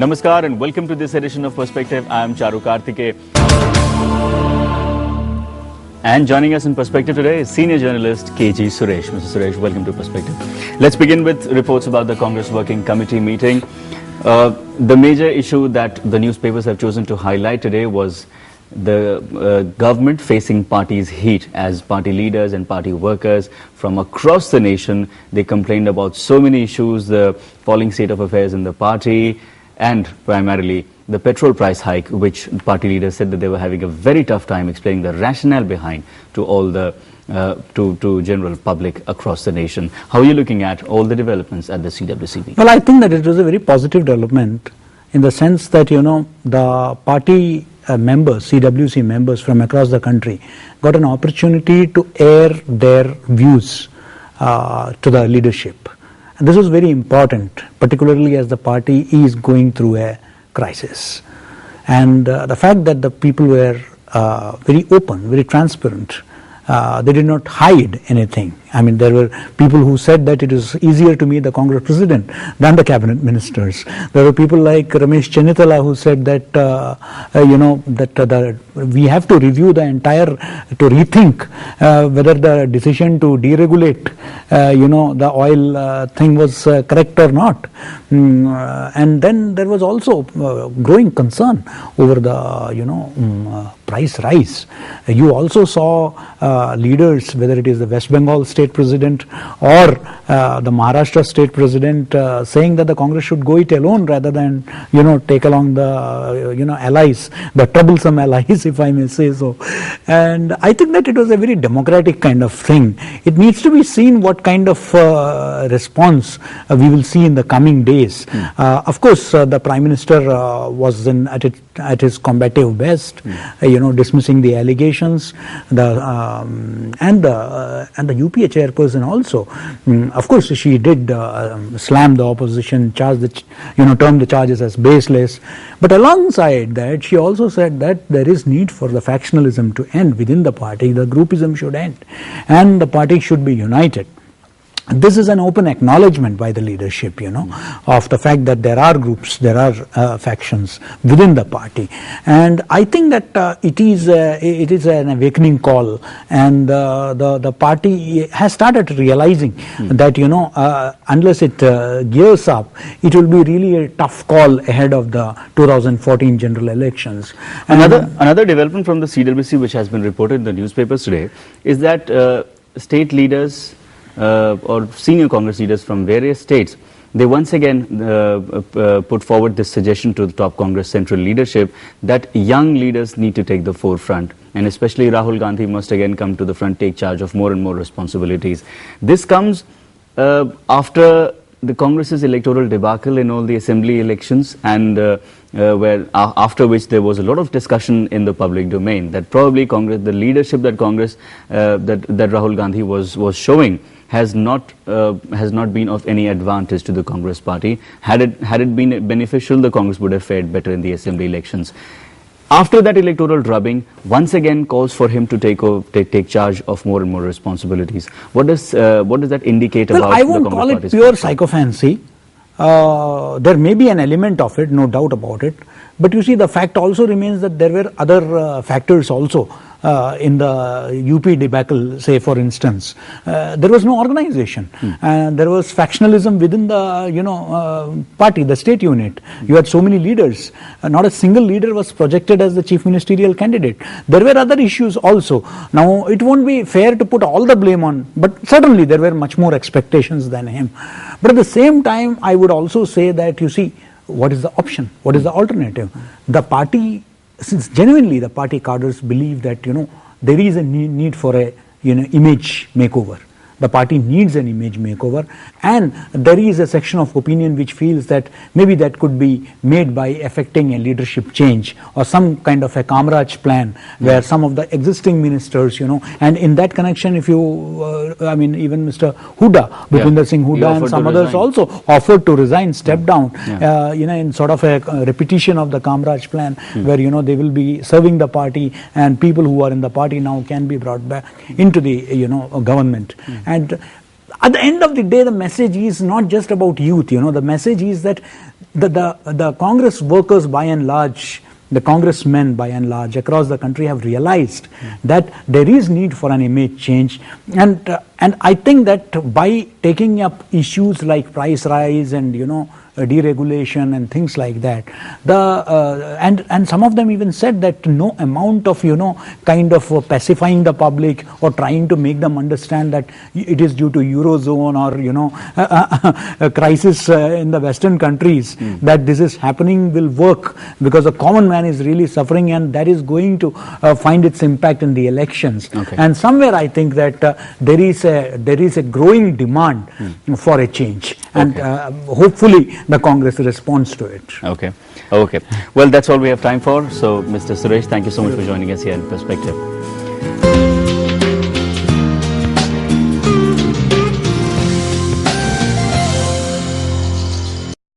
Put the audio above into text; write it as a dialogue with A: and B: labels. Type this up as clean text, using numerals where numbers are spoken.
A: Namaskar and welcome to this edition of Perspective. I am Charu Karthike. And joining us in Perspective today is senior journalist KG Suresh. Mr. Suresh, welcome to Perspective. Let's begin with reports about the Congress Working Committee meeting. The major issue that the newspapers have chosen to highlight today was the government facing party's heat as party leaders and party workers from across the nation. They complained about so many issues, the falling state of affairs in the party and primarily the petrol price hike, which party leaders said that they were having a very tough time explaining the rationale behind to all the to general public across the nation. How are you looking at all the developments at the CWC?
B: Well, I think that it was a very positive development in the sense that, you know, the party members, CWC members from across the country got an opportunity to air their views to the leadership. And this was very important, particularly as the party is going through a crisis. And the fact that the people were very open, very transparent, they did not hide anything. I mean, there were people who said that it is easier to meet the Congress president than the cabinet ministers. There were people like Ramesh Chennithala who said that, we have to review the entire, to rethink whether the decision to deregulate, the oil thing was correct or not. And then there was also growing concern over the, price rise. You also saw leaders, whether it is the West Bengal state president or the Maharashtra state president, saying that the Congress should go it alone rather than, take along the, allies, the troublesome allies, if I may say so. And I think that it was a very democratic kind of thing. It needs to be seen what kind of response we will see in the coming days. Of course, the Prime Minister was at his combative best, dismissing the allegations, and the UPA chairperson also. Of course, she did slam the opposition, term the charges as baseless. But alongside that, she also said that there is need for the factionalism to end within the party. The groupism should end, and the party should be united. This is an open acknowledgement by the leadership, of the fact that there are groups, there are factions within the party, and I think that it is an awakening call, and the party has started realizing that unless it gears up, it will be really a tough call ahead of the 2014 general elections.
A: Another development from the CWC, which has been reported in the newspapers today, is that state leaders or senior Congress leaders from various states, they once again put forward this suggestion to the top Congress central leadership that young leaders need to take the forefront, and especially Rahul Gandhi must again come to the front, take charge of more and more responsibilities. This comes after the Congress's electoral debacle in all the assembly elections, and after which there was a lot of discussion in the public domain that probably Congress, the leadership that Congress that Rahul Gandhi was showing has not been of any advantage to the Congress party. Had it been beneficial, the Congress would have fared better in the assembly elections. After that electoral drubbing, once again calls for him to take charge of more and more responsibilities. What does that indicate about
B: I
A: the
B: won't
A: Congress
B: call it
A: party's
B: pure
A: policy?
B: psychophancy. There may be an element of it, no doubt about it. But you see, the fact also remains that there were other factors also in the UP debacle, say for instance. There was no organization, and there was factionalism within the party, the state unit. You had so many leaders. Not a single leader was projected as the chief ministerial candidate. There were other issues also. Now, it won't be fair to put all the blame on, but certainly there were much more expectations than him. But at the same time, I would also say that, you see, what is the option? What is the alternative? The party, since genuinely the party cadres believe that, there is a need for a, image makeover. The party needs an image makeover, and there is a section of opinion which feels that maybe that could be made by effecting a leadership change or some kind of a Kamraj plan where some of the existing ministers, and in that connection, if you, even Mr. Hooda, Bhupinder Singh Hooda and some others also offered to resign, step down, in sort of a repetition of the Kamraj plan where, they will be serving the party, and people who are in the party now can be brought back into the, government. And at the end of the day, the message is not just about youth. You know, the message is that the Congress workers, by and large, the congressmen by and large across the country have realized that there is need for an image change, and I think that by taking up issues like price rise and deregulation and things like that, and some of them even said that no amount of kind of pacifying the public or trying to make them understand that it is due to Eurozone or a crisis in the Western countries that this is happening will work, because the common man is really suffering, and that is going to find its impact in the elections.
A: Okay.
B: And somewhere I think that there is a growing demand for a change, and hopefully the Congress responds to it.
A: Okay. Okay. Well, that's all we have time for. So, Mr. Suresh, thank you so much for joining us here in Perspective.